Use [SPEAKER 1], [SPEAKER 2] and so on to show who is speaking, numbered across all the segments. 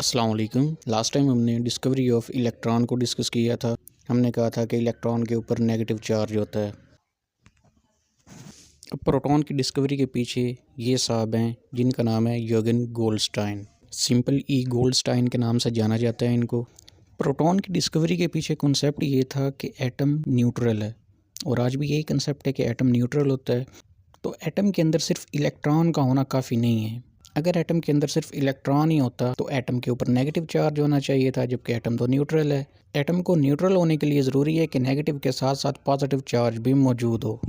[SPEAKER 1] अस्सलाम वालेकुम। Last time हमने डिस्कवरी ऑफ इलेक्ट्रॉन को डिस्कस किया था। हमने कहा था कि इलेक्ट्रॉन के ऊपर नेगेटिव चार्ज होता है। अब प्रोटॉन की डिस्कवरी के पीछे ये साहब हैं जिनका नाम है योगन गोल्डस्टाइन। सिंपल ई गोल्डस्टाइन के नाम से जाना जाता है इनको। प्रोटॉन की डिस्कवरी के पीछे कॉन्सेप्ट ये था कि एटम न्यूट्रल है, और आज भी यही कंसेप्ट है कि एटम न्यूट्रल होता है। तो एटम के अंदर सिर्फ इलेक्ट्रॉन का होना काफ़ी नहीं है। अगर एटम के अंदर सिर्फ इलेक्ट्रॉन ही होता तो एटम के ऊपर नेगेटिव चार्ज होना चाहिए था, जबकि एटम तो न्यूट्रल है। एटम को न्यूट्रल होने के लिए ज़रूरी है कि नेगेटिव के साथ साथ पॉजिटिव चार्ज भी मौजूद हो।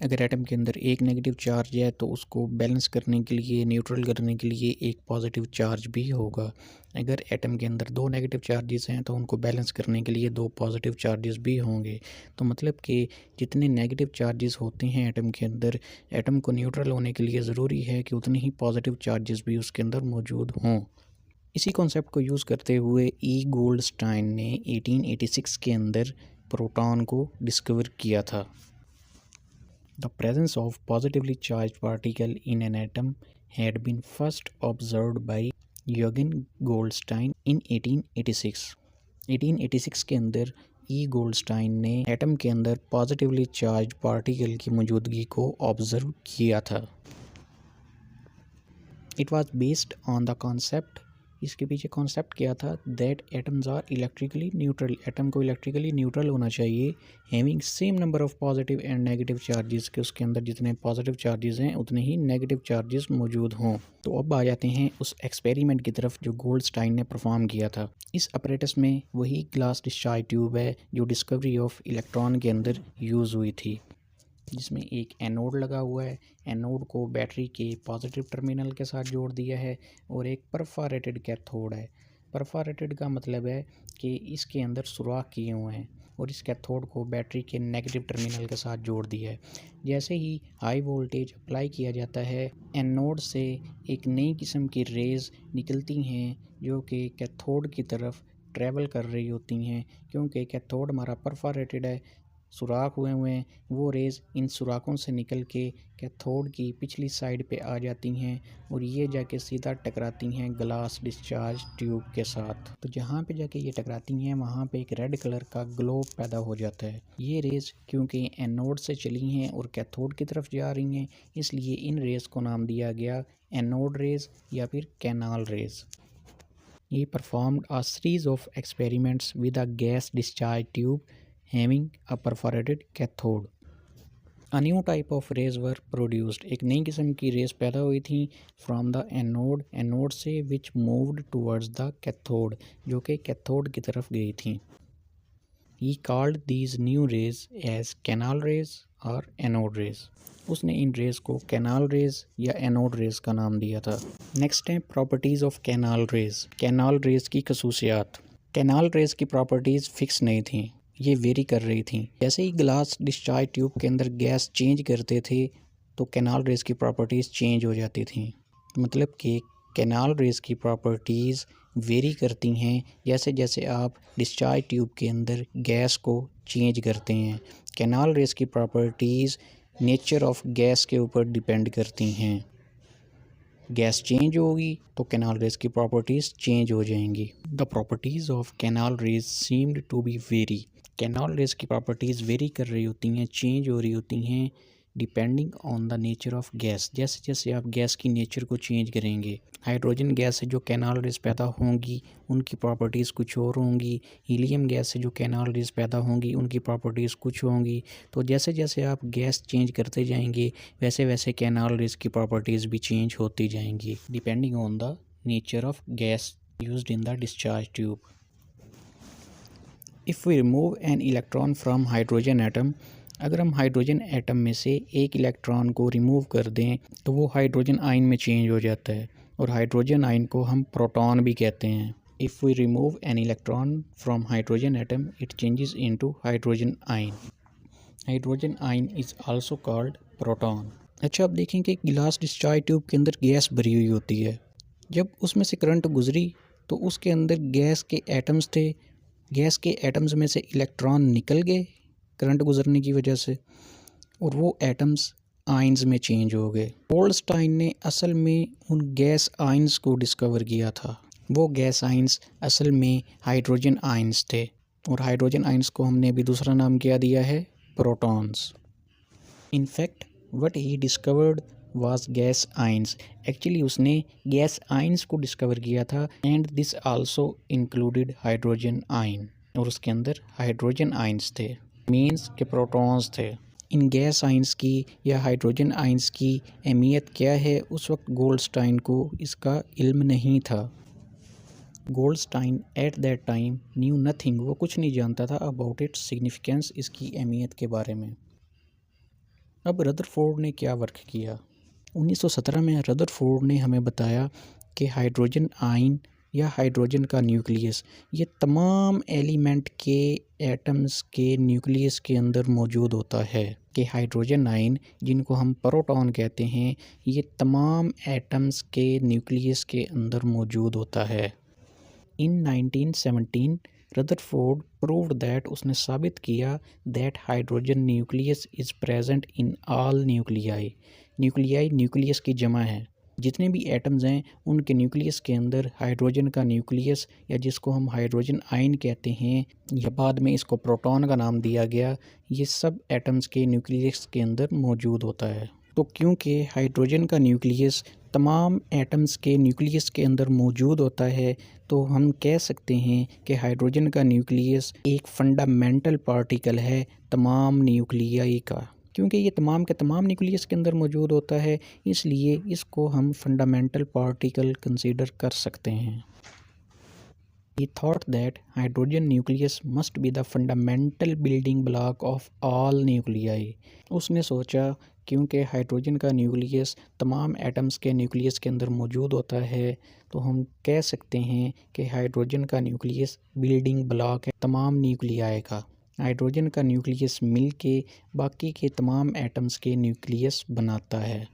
[SPEAKER 1] अगर एटम के अंदर एक नेगेटिव चार्ज है तो उसको बैलेंस करने के लिए, न्यूट्रल करने के लिए एक पॉजिटिव चार्ज भी होगा। अगर एटम के अंदर दो नेगेटिव चार्जेस हैं तो उनको बैलेंस करने के लिए दो पॉजिटिव चार्जेस भी होंगे। तो मतलब कि जितने नेगेटिव चार्जेस होते हैं एटम के अंदर, एटम को न्यूट्रल होने के लिए ज़रूरी है कि उतने ही पॉजिटिव चार्जेस भी उसके अंदर मौजूद हों। इसी कॉन्सेप्ट को यूज़ करते हुए ई गोल्डस्टाइन ने 1886 के अंदर प्रोटॉन को डिस्कवर किया था। The presence of positively charged particle in an atom had been first observed by Eugen Goldstein in 1886। 1886 के अंदर ई गोल्डस्टाइन ने एटम के अंदर पॉजिटिवली चार्ज्ड पार्टिकल की मौजूदगी को ऑब्जर्व किया था। It was based on the concept, इसके पीछे कॉन्सेप्ट क्या था, that atoms are electrically neutral, atom को इलेक्ट्रिकली न्यूट्रल होना चाहिए, having same number of positive and negative charges, के उसके अंदर जितने पॉजिटिव चार्जेस हैं उतने ही नेगेटिव चार्जेस मौजूद हों। तो अब आ जाते हैं उस एक्सपेरिमेंट की तरफ जो गोल्डस्टाइन ने परफॉर्म किया था। इस अपरेटस में वही ग्लास डिस्चार्ज ट्यूब है जो डिस्कवरी ऑफ इलेक्ट्रॉन के अंदर यूज़ हुई थी, जिसमें एक एनोड लगा हुआ है। एनोड को बैटरी के पॉजिटिव टर्मिनल के साथ जोड़ दिया है, और एक परफोरेटेड कैथोड है। परफोरेटेड का मतलब है कि इसके अंदर सुराख किए हुए हैं, और इस कैथोड को बैटरी के नेगेटिव टर्मिनल के साथ जोड़ दिया है। जैसे ही हाई वोल्टेज अप्लाई किया जाता है, एनोड से एक नई किस्म की रेज़ निकलती हैं जो कि कैथोड की तरफ ट्रैवल कर रही होती हैं। क्योंकि कैथोड हमारा परफोरेटेड है, सुराख हुए हुए हैं, वो रेज़ इन सुराखों से निकल के कैथोड की पिछली साइड पे आ जाती हैं, और ये जाके सीधा टकराती हैं ग्लास डिस्चार्ज ट्यूब के साथ। तो जहाँ पे जाके ये टकराती हैं वहाँ पे एक रेड कलर का ग्लो पैदा हो जाता है। ये रेज़ क्योंकि एनोड से चली हैं और कैथोड की तरफ जा रही हैं, इसलिए इन रेज़ को नाम दिया गया एनोड रेज़ या फिर canal rays. He performed a series of experiments with a gas discharge tube having a perforated cathode. A new type of rays were produced. एक नई किस्म की रेस पैदा हुई थी फ्रॉम द एनोड, एनोड से विच मूव्ड टूवर्ड्स द कैथोड, जो कि कैथोड की तरफ गई थी। He called these new rays as canal rays और एनोड रेस। उसने इन रेस को कैनाल रेस या एनोड रेस का नाम दिया था। नेक्स्ट है properties of canal rays. Canal rays की खसूसियात। कैनाल रेस की प्रॉपर्टीज़ फिक्स नहीं थी, ये वेरी कर रही थी। जैसे ही ग्लास डिस्चार्ज ट्यूब के अंदर गैस चेंज करते थे तो कैनाल रेस की प्रॉपर्टीज़ चेंज हो जाती थी। मतलब कि कैनाल रेस की प्रॉपर्टीज़ वेरी करती हैं जैसे जैसे आप डिस्चार्ज ट्यूब के अंदर गैस को चेंज करते हैं। कैनाल रेस की प्रॉपर्टीज़ नेचर ऑफ गैस के ऊपर डिपेंड करती हैं। गैस चेंज होगी तो कैनाल रेस की प्रॉपर्टीज़ चेंज हो जाएंगी। The properties of canal rays seemed to be vary. Canal rays की प्रॉपर्टीज़ वेरी कर रही होती हैं, चेंज हो रही होती हैं depending on the nature of gas. जैसे जैसे आप गैस की नेचर को चेंज करेंगे, हाइड्रोजन गैस से जो कैनाल रेस पैदा होंगी उनकी प्रॉपर्टीज़ कुछ और होंगी, हीलियम गैस से जो कैनाल रेस पैदा होंगी उनकी प्रॉपर्टीज़ कुछ होंगी। तो जैसे जैसे आप गैस चेंज करते जाएंगे वैसे वैसे कैनाल रेस की प्रॉपर्टीज़ भी चेंज होती जाएंगी depending on the nature of gas used in the discharge tube. If we remove an electron from hydrogen atom, अगर हम हाइड्रोजन एटम में से एक इलेक्ट्रॉन को रिमूव कर दें तो वो हाइड्रोजन आयन में चेंज हो जाता है, और हाइड्रोजन आयन को हम प्रोटॉन भी कहते हैं। If we remove an electron from hydrogen atom it changes into hydrogen ion. Hydrogen ion is also called proton. अच्छा, आप देखें कि गिलास डिस्चार्ज ट्यूब के अंदर गैस भरी हुई होती है। जब उसमें से करंट गुजरी तो उसके अंदर गैस के एटम्स थे, गैस के एटम्स में से इलेक्ट्रॉन निकल गए करंट गुजरने की वजह से, और वो एटम्स आयंस में चेंज हो गए। गोल्डस्टाइन ने असल में उन गैस आयंस को डिस्कवर किया था। वो गैस आइंस असल में हाइड्रोजन आइंस थे, और हाइड्रोजन आइंस को हमने अभी दूसरा नाम क्या दिया है, protons. In fact what he discovered was gas ions. Actually उसने गैस आइंस को डिस्कवर किया था, and this also included hydrogen आइन, और उसके अंदर हाइड्रोजन आइंस थे, मीन्स के प्रोटॉन्स थे। इन गैस आइंस की या हाइड्रोजन आइंस की अहमियत क्या है, उस वक्त गोल्डस्टाइन को इसका इल्म नहीं था। Goldstein at that time knew nothing, वो कुछ नहीं जानता था अबाउट इट्स सिग्निफिकेंस, इसकी अहमियत के बारे में। अब रदरफोर्ड ने क्या वर्क किया, 1917 में रदरफोर्ड ने हमें बताया कि हाइड्रोजन आयन या हाइड्रोजन का न्यूक्लियस ये तमाम एलिमेंट के एटम्स के न्यूक्लियस के अंदर मौजूद होता है, कि हाइड्रोजन आयन जिनको हम प्रोटॉन कहते हैं ये तमाम एटम्स के न्यूक्लियस के अंदर मौजूद होता है। इन 1917 रदरफोर्ड प्रूव्ड दैट, उसने साबित किया that hydrogen nucleus is present in all nuclei. Nuclei nucleus की जमा है, जितने भी एटम्स हैं उनके न्यूक्लियस के अंदर हाइड्रोजन का न्यूक्लियस, या जिसको हम हाइड्रोजन आयन कहते हैं या बाद में इसको प्रोटॉन का नाम दिया गया, ये सब एटम्स के न्यूक्लियस के अंदर मौजूद होता है। तो क्योंकि हाइड्रोजन का न्यूक्लियस तमाम एटम्स के न्यूक्लियस के अंदर मौजूद होता है, तो हम कह सकते हैं कि हाइड्रोजन का न्यूक्लियस एक फंडामेंटल पार्टिकल है तमाम न्यूक्लियाई का। क्योंकि ये तमाम के तमाम न्यूक्लियस के अंदर मौजूद होता है, इसलिए इसको हम फंडामेंटल पार्टिकल कंसीडर कर सकते हैं। He thought that hydrogen nucleus must be the fundamental building block of all nuclei. उसने सोचा क्योंकि हाइड्रोजन का न्यूक्लियस तमाम एटम्स के न्यूक्लियस के अंदर मौजूद होता है, तो हम कह सकते हैं कि हाइड्रोजन का न्यूक्लियस बिल्डिंग ब्लॉक है तमाम न्यूक्लियाई का। हाइड्रोजन का न्यूक्लियस मिल के बाकी के तमाम एटम्स के न्यूक्लियस बनाता है।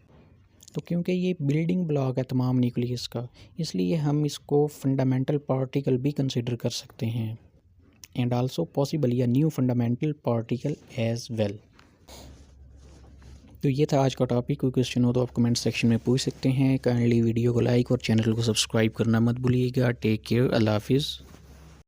[SPEAKER 1] तो क्योंकि ये बिल्डिंग ब्लॉक है तमाम न्यूक्लियस का, इसलिए हम इसको फंडामेंटल पार्टिकल भी कंसिडर कर सकते हैं, and also possibly a new fundamental particle as well. तो ये था आज का टॉपिक। कोई क्वेश्चन हो तो आप कमेंट सेक्शन में पूछ सकते हैं। काइंडली वीडियो को लाइक और चैनल को सब्सक्राइब करना मत भूलिएगा। टेक केयर, अल्लाह हाफिज़।